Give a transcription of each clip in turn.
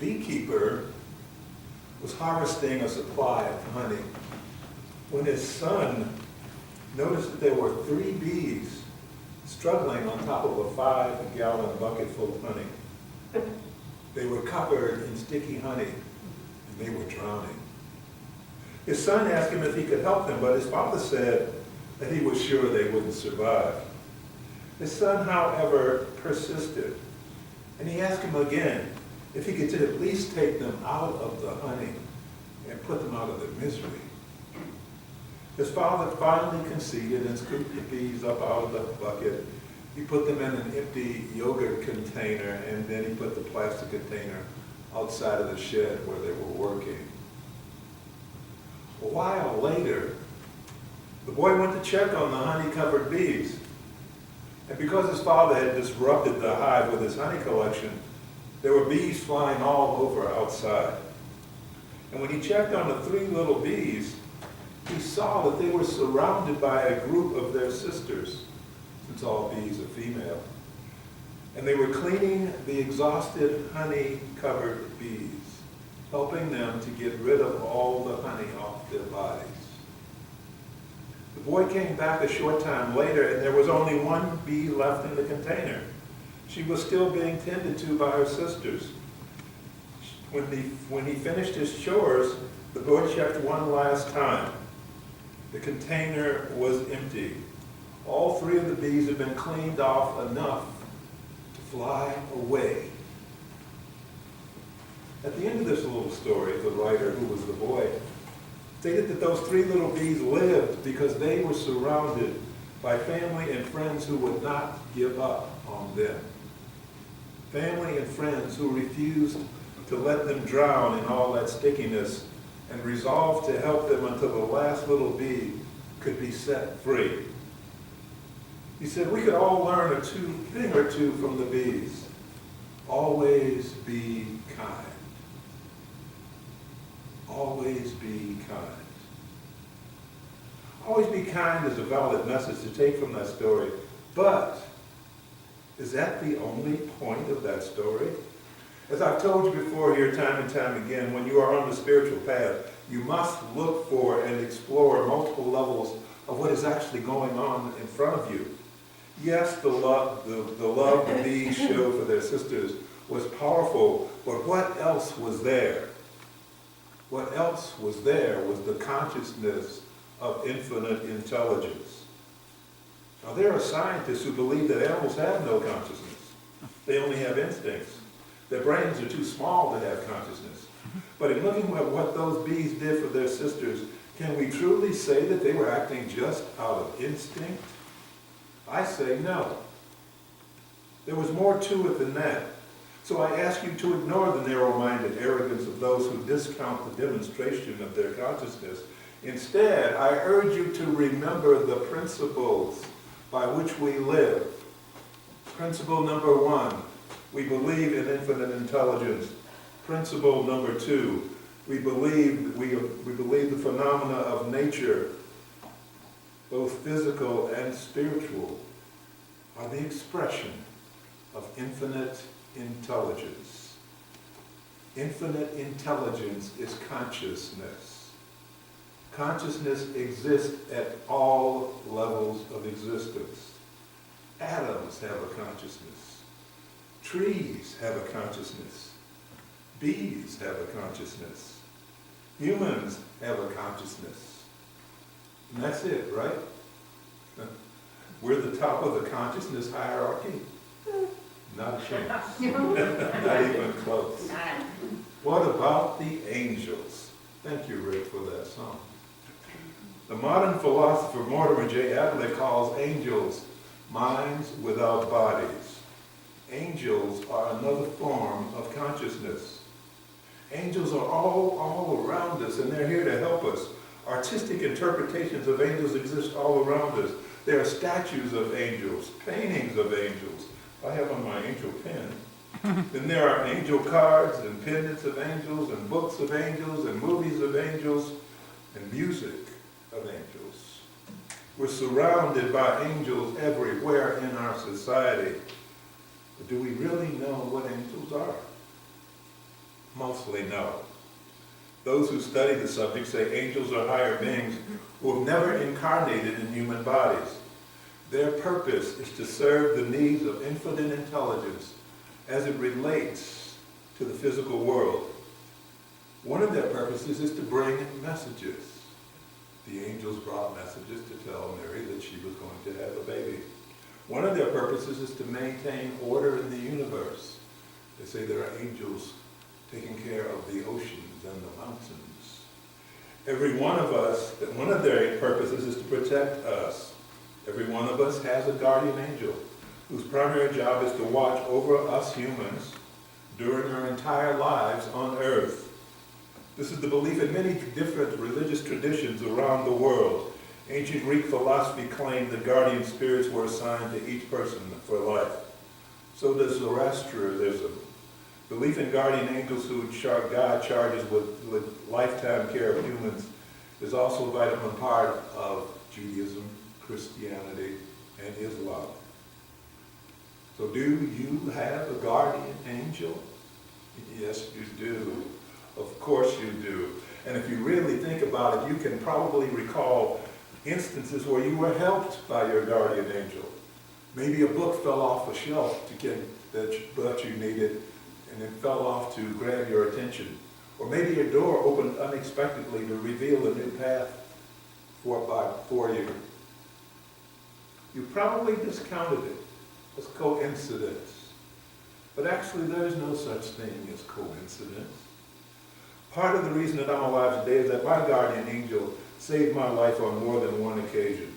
beekeeper was harvesting a supply of honey when his son noticed that there were 3 bees struggling on top of a 5-gallon bucket full of honey. They were covered in sticky honey, and they were drowning. His son asked him if he could help them, but his father said that he was sure they wouldn't survive. His son, however, persisted, and he asked him again if he could at least take them out of the honey and put them out of their misery. His father finally conceded and scooped the bees up out of the bucket. He put them in an empty yogurt container, and then he put the plastic container outside of the shed where they were working. A while later, the boy went to check on the honey-covered bees. And because his father had disrupted the hive with his honey collection, there were bees flying all over outside. And when he checked on the 3 little bees, he saw that they were surrounded by a group of their sisters, since all bees are female. And they were cleaning the exhausted honey-covered bees, helping them to get rid of all the honey off their bodies. The boy came back a short time later, and there was only 1 bee left in the container. She was still being tended to by her sisters. When he finished his chores, the boy checked one last time. The container was empty. All 3 of the bees had been cleaned off enough to fly away. At the end of this little story, the writer, who was the boy, stated that those 3 little bees lived because they were surrounded by family and friends who would not give up on them. Family and friends who refused to let them drown in all that stickiness and resolved to help them until the last little bee could be set free. He said, we could all learn a thing or two from the bees. Always be kind. Always be kind. Always be kind is a valid message to take from that story, but is that the only point of that story? As I've told you before here time and time again, when you are on the spiritual path, you must look for and explore multiple levels of what is actually going on in front of you. Yes, the love the bees showed for their sisters was powerful, but what else was there? What else was there was the consciousness of infinite intelligence. Now, there are scientists who believe that animals have no consciousness. They only have instincts. Their brains are too small to have consciousness. But in looking at what those bees did for their sisters, can we truly say that they were acting just out of instinct? I say no. There was more to it than that. So I ask you to ignore the narrow-minded arrogance of those who discount the demonstration of their consciousness. Instead, I urge you to remember the principles by which we live. Principle number 1, we believe in infinite intelligence. Principle number 2, we believe the phenomena of nature, both physical and spiritual, are the expression of infinite intelligence. Infinite intelligence is consciousness. Consciousness exists at all levels of existence. Atoms have a consciousness. Trees have a consciousness. Bees have a consciousness. Humans have a consciousness. And that's it, right? We're the top of the consciousness hierarchy. Not a chance. Not even close. What about the angels? Thank you, Rick, for that song. The modern philosopher Mortimer J. Adler calls angels minds without bodies. Angels are another form of consciousness. Angels are all around us, and they're here to help us. Artistic interpretations of angels exist all around us. There are statues of angels, paintings of angels. I have on my angel pen. Then there are angel cards and pendants of angels and books of angels and movies of angels and music of angels. We're surrounded by angels everywhere in our society. But do we really know what angels are? Mostly no. Those who study the subject say angels are higher beings who have never incarnated in human bodies. Their purpose is to serve the needs of infinite intelligence as it relates to the physical world. One of their purposes is to bring messages. The angels brought messages to tell Mary that she was going to have a baby. One of their purposes is to maintain order in the universe. They say there are angels taking care of the oceans and the mountains. Every one of us, one of their purposes is to protect us. Every one of us has a guardian angel whose primary job is to watch over us humans during our entire lives on earth. This is the belief in many different religious traditions around the world. Ancient Greek philosophy claimed that guardian spirits were assigned to each person for life. So does Zoroastrianism. Belief in guardian angels who God charges with lifetime care of humans is also a vital part of Judaism, Christianity, and Islam. So do you have a guardian angel? Yes, you do. Of course you do. And if you really think about it, you can probably recall instances where you were helped by your guardian angel. Maybe a book fell off a shelf that you needed, and it fell off to grab your attention. Or maybe your door opened unexpectedly to reveal a new path for you. You probably discounted it as coincidence. But actually there's no such thing as coincidence. Part of the reason that I'm alive today is that my guardian angel saved my life on more than one occasion.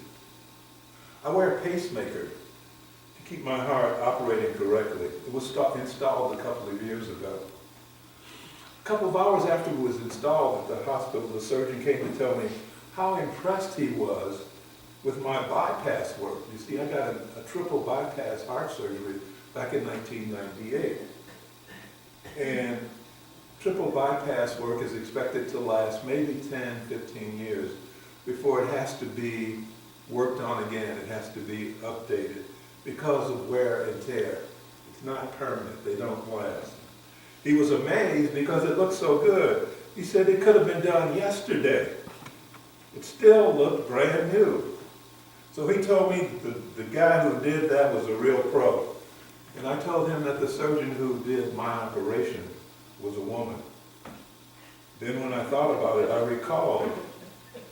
I wear a pacemaker to keep my heart operating correctly. It was installed a couple of years ago. A couple of hours after it was installed at the hospital, the surgeon came to tell me how impressed he was with my bypass work. You see, I got a triple bypass heart surgery back in 1998. And triple bypass work is expected to last maybe 10, 15 years before it has to be worked on again. It has to be updated because of wear and tear. It's not permanent. They don't last. He was amazed because it looked so good. He said it could have been done yesterday. It still looked brand new. So he told me the guy who did that was a real pro. And I told him that the surgeon who did my operation was a woman. Then when I thought about it, I recalled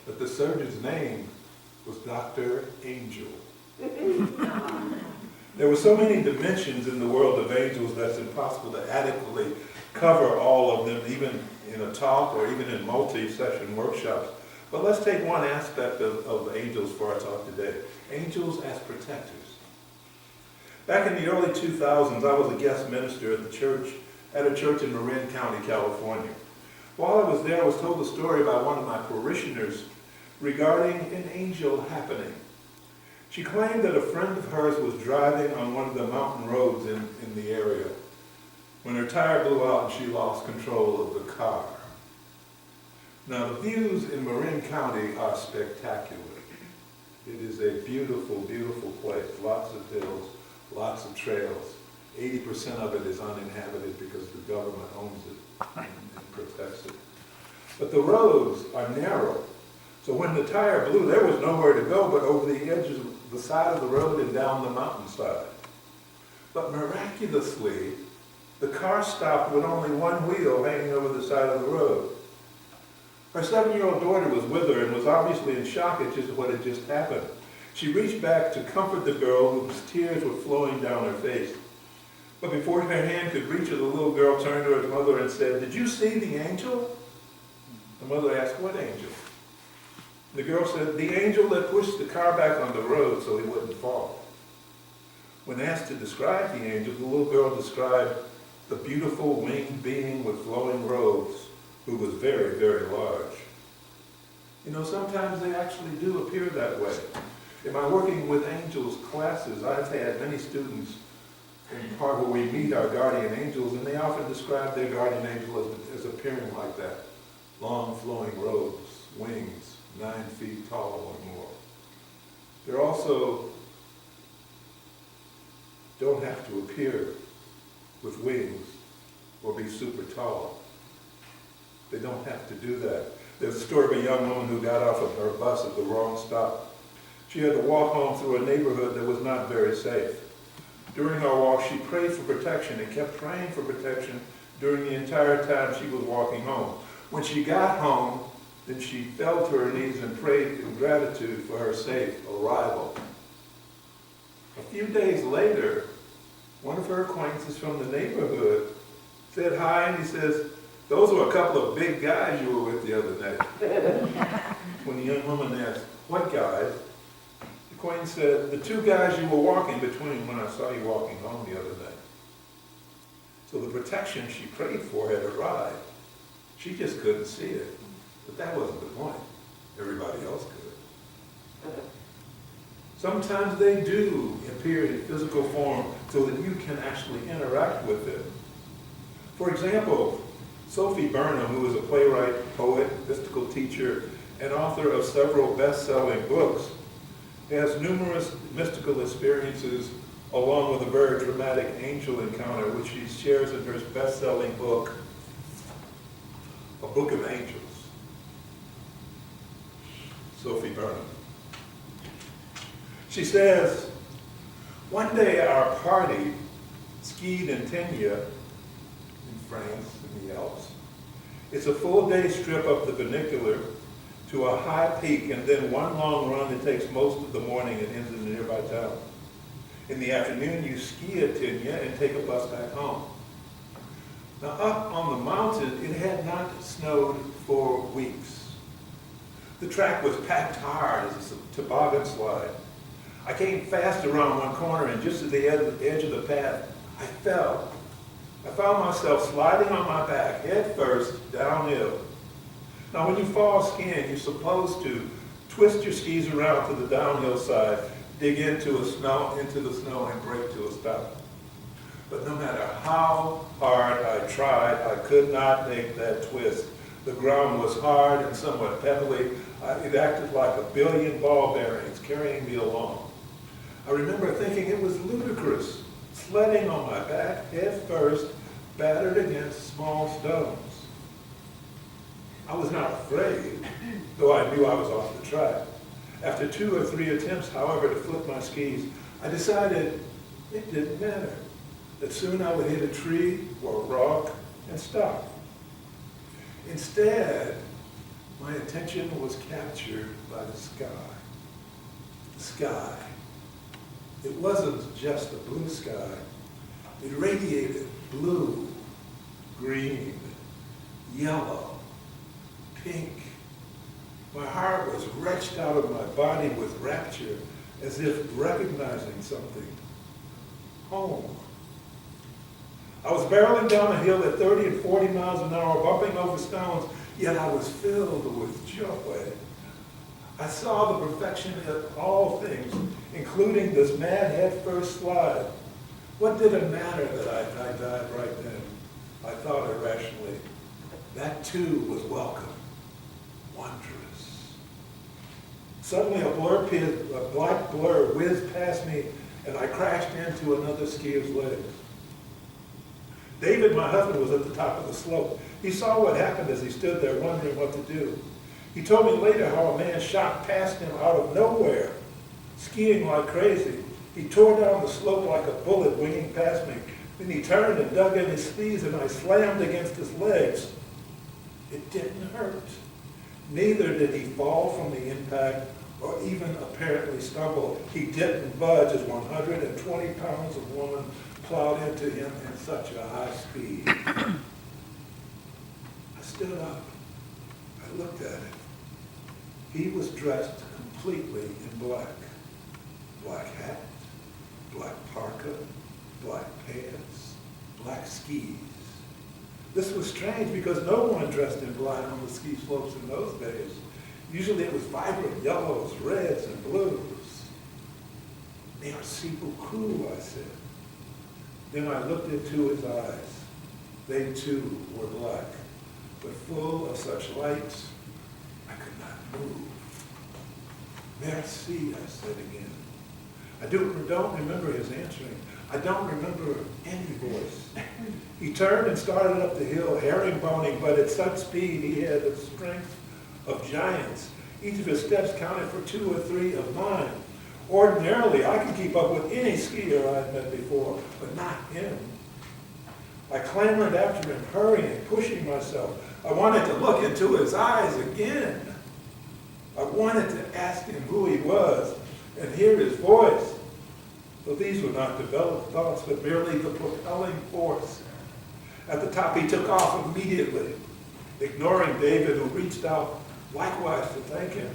that the surgeon's name was Dr. Angel. There were so many dimensions in the world of angels that's impossible to adequately cover all of them, even in a talk or even in multi-session workshops. But let's take one aspect of angels for our talk today. Angels as protectors. Back in the early 2000s, I was a guest minister at a church in Marin County, California. While I was there, I was told a story by one of my parishioners regarding an angel happening. She claimed that a friend of hers was driving on one of the mountain roads in the area when her tire blew out and she lost control of the car. Now, the views in Marin County are spectacular. It is a beautiful, beautiful place. Lots of hills, lots of trails. 80% of it is uninhabited because the government owns it and protects it. But the roads are narrow. So when the tire blew, there was nowhere to go but over the edges of the side of the road and down the mountainside. But miraculously, the car stopped with only one wheel hanging over the side of the road. Her 7-year-old daughter was with her and was obviously in shock at just what had just happened. She reached back to comfort the girl whose tears were flowing down her face. But before her hand could reach her, the little girl turned to her mother and said, "Did you see the angel?" The mother asked, "What angel?" The girl said, "The angel that pushed the car back on the road so he wouldn't fall." When asked to describe the angel, the little girl described the beautiful winged being with flowing robes who was very, very large. You know, sometimes they actually do appear that way. In my Working with Angels classes, I've had many students in part where we meet our guardian angels, and they often describe their guardian angel as appearing like that. Long flowing robes, wings, 9 feet tall or more. They also don't have to appear with wings or be super tall. They don't have to do that. There's a story of a young woman who got off of her bus at the wrong stop. She had to walk home through a neighborhood that was not very safe. During our walk, she prayed for protection and kept praying for protection during the entire time she was walking home. When she got home, then she fell to her knees and prayed in gratitude for her safe arrival. A few days later, one of her acquaintances from the neighborhood said hi, and he says, "Those were a couple of big guys you were with the other day." When the young woman asked, "What guys?" the acquaintance said, "The two guys you were walking between when I saw you walking home the other day." So the protection she prayed for had arrived. She just couldn't see it. But that wasn't the point. Everybody else could. Sometimes they do appear in physical form so that you can actually interact with them. For example, Sophie Burnham, who is a playwright, poet, mystical teacher, and author of several best-selling books, has numerous mystical experiences along with a very dramatic angel encounter, which she shares in her best-selling book, A Book of Angels. Sophie Burnham. She says, "One day our party skied in Tignes, in France, in the Alps. It's a full day strip up the funicular to a high peak and then one long run that takes most of the morning and ends in a nearby town. In the afternoon you ski at Tignes and take a bus back home. Now up on the mountain it had not snowed for weeks. The track was packed hard as a toboggan slide. I came fast around one corner and just at the edge of the path, I fell. I found myself sliding on my back, head first, downhill. Now when you fall skiing, you're supposed to twist your skis around to the downhill side, dig into the snow and brake to a stop. But no matter how hard I tried, I could not make that twist. The ground was hard and somewhat pebbly. It acted like a billion ball bearings carrying me along. I remember thinking it was ludicrous, sledding on my back, head first, battered against small stones. I was not afraid, though I knew I was off the track. After 2 or 3 attempts, however, to flip my skis, I decided it didn't matter, that soon I would hit a tree or a rock and stop. Instead, my attention was captured by the sky. The sky. It wasn't just a blue sky. It radiated blue, green, yellow, pink. My heart was wrenched out of my body with rapture, as if recognizing something. Home. I was barreling down a hill at 30 and 40 miles an hour, bumping over stones, yet I was filled with joy. I saw the perfection of all things, including this mad head-first slide. What did it matter that I died right then? I thought irrationally. That too was welcome, wondrous. Suddenly a black blur whizzed past me, and I crashed into another skier's legs. David, my husband, was at the top of the slope. He saw what happened as he stood there wondering what to do. He told me later how a man shot past him out of nowhere, skiing like crazy. He tore down the slope like a bullet winging past me. Then he turned and dug in his skis, and I slammed against his legs. It didn't hurt. Neither did he fall from the impact or even apparently stumble. He didn't budge as 120 pounds of woman plowed into him in such a high speed. I stood up. I looked at him. He was dressed completely in black. Black hat, black parka, black pants, black skis. This was strange because no one dressed in black on the ski slopes in those days. Usually it was vibrant yellows, reds, and blues. Merci beaucoup, I said. Then I looked into his eyes. They too were black, but full of such light, I could not move. Merci, I said again. I don't remember his answering. I don't remember any voice. He turned and started up the hill, herringboning, but at such speed he had the strength of giants. Each of his steps counted for 2 or 3 of mine. Ordinarily, I could keep up with any skier I'd met before, but not him. I clambered after him, hurrying, pushing myself. I wanted to look into his eyes again. I wanted to ask him who he was and hear his voice. But these were not developed thoughts, but merely the propelling force. At the top, he took off immediately, ignoring David, who reached out likewise to thank him.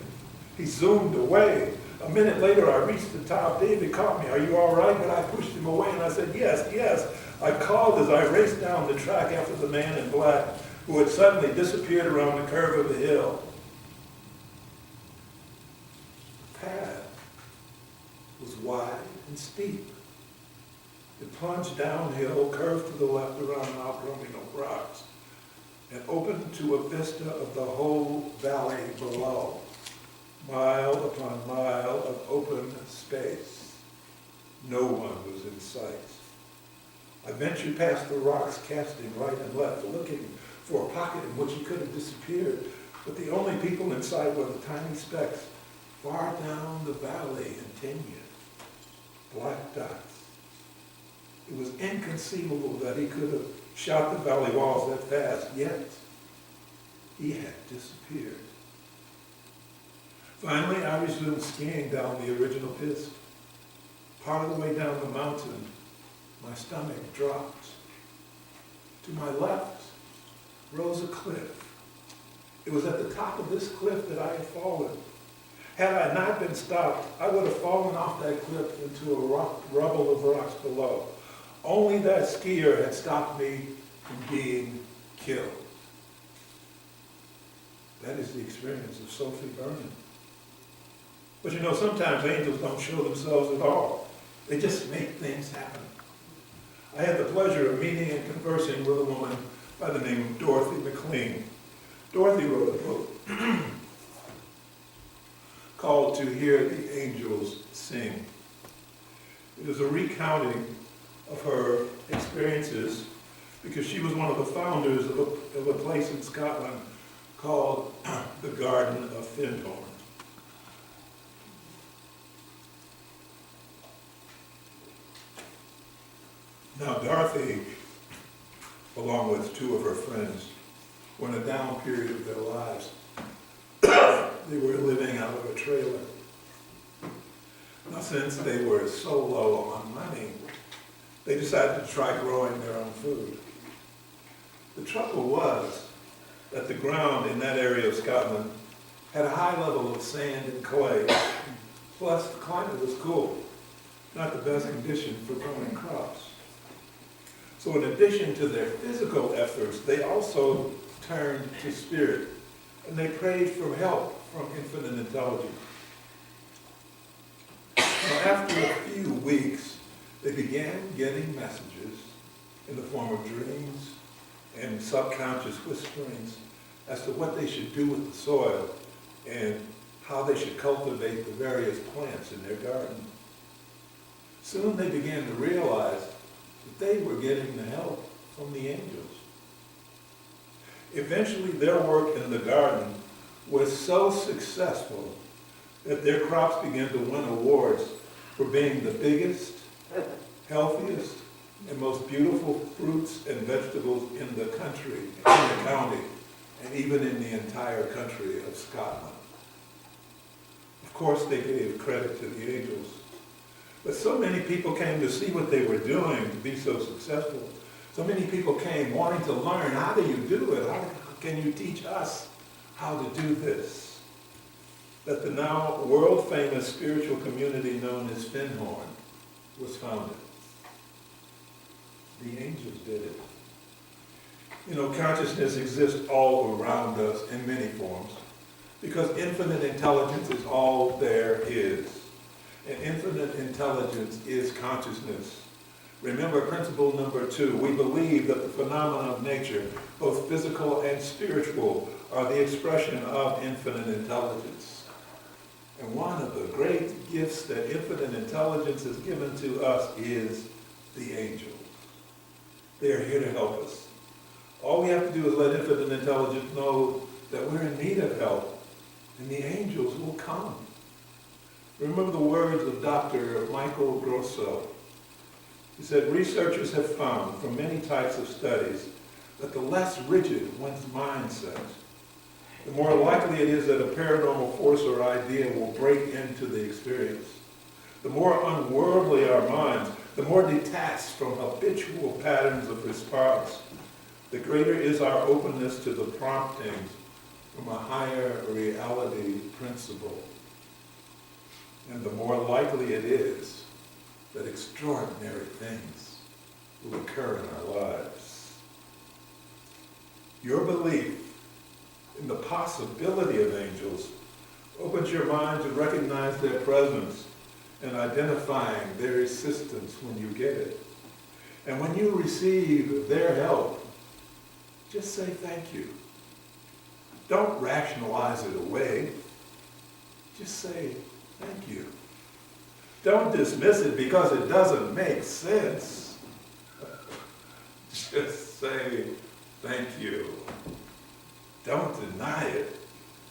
He zoomed away. A minute later, I reached the top. David caught me. "Are you all right?" But I pushed him away, and I said, "Yes, yes." I called as I raced down the track after the man in black, who had suddenly disappeared around the curve of the hill. The path was wide and steep. It plunged downhill, curved to the left around an outcropping of rocks, and opened to a vista of the whole valley below. Mile upon mile of open space. No one was in sight. I ventured past the rocks, casting right and left, looking for a pocket in which he could have disappeared. But the only people in sight were the tiny specks far down the valley in tenure. Black dots. It was inconceivable that he could have shot the valley walls that fast, yet he had disappeared. Finally, I resumed skiing down the original piste. Part of the way down the mountain, my stomach dropped. To my left rose a cliff. It was at the top of this cliff that I had fallen. Had I not been stopped, I would have fallen off that cliff into a rubble of rocks below. Only that skier had stopped me from being killed. That is the experience of Sophie Vernon. But you know, sometimes angels don't show themselves at all. They just make things happen. I had the pleasure of meeting and conversing with a woman by the name of Dorothy McLean. Dorothy wrote a book called To Hear the Angels Sing. It is a recounting of her experiences because she was one of the founders of a place in Scotland called the Garden of Findhorn. Now, Dorothy, along with 2 of her friends, were in a down period of their lives. They were living out of a trailer. Now, since they were so low on money, they decided to try growing their own food. The trouble was that the ground in that area of Scotland had a high level of sand and clay, plus the climate was cool, not the best condition for growing crops. So in addition to their physical efforts, they also turned to spirit, and they prayed for help from infinite intelligence. Now, after a few weeks, they began getting messages in the form of dreams and subconscious whisperings as to what they should do with the soil and how they should cultivate the various plants in their garden. Soon they began to realize that they were getting the help from the angels. Eventually, their work in the garden was so successful that their crops began to win awards for being the biggest, healthiest, and most beautiful fruits and vegetables in the country, in the county, and even in the entire country of Scotland. Of course, they gave credit to the angels. But so many people came to see what they were doing to be so successful. So many people came wanting to learn, how do you do it? How can you teach us how to do this? That the now world-famous spiritual community known as Findhorn was founded. The angels did it. You know, consciousness exists all around us in many forms because infinite intelligence is all there is. And infinite intelligence is consciousness. Remember principle number 2. We believe that the phenomena of nature, both physical and spiritual, are the expression of infinite intelligence. And one of the great gifts that infinite intelligence has given to us is the angels. They are here to help us. All we have to do is let infinite intelligence know that we're in need of help, and the angels will come. Remember the words of Dr. Michael Grosso. He said, researchers have found from many types of studies that the less rigid one's mindset, the more likely it is that a paranormal force or idea will break into the experience. The more unworldly our minds, the more detached from habitual patterns of response, the greater is our openness to the promptings from a higher reality principle. And the more likely it is that extraordinary things will occur in our lives. Your belief in the possibility of angels opens your mind to recognize their presence and identifying their assistance when you get it. And when you receive their help, just say thank you. Don't rationalize it away. Just say thank you. Don't dismiss it because it doesn't make sense. Just say thank you. Don't deny it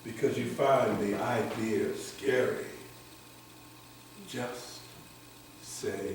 because you find the idea scary. Just say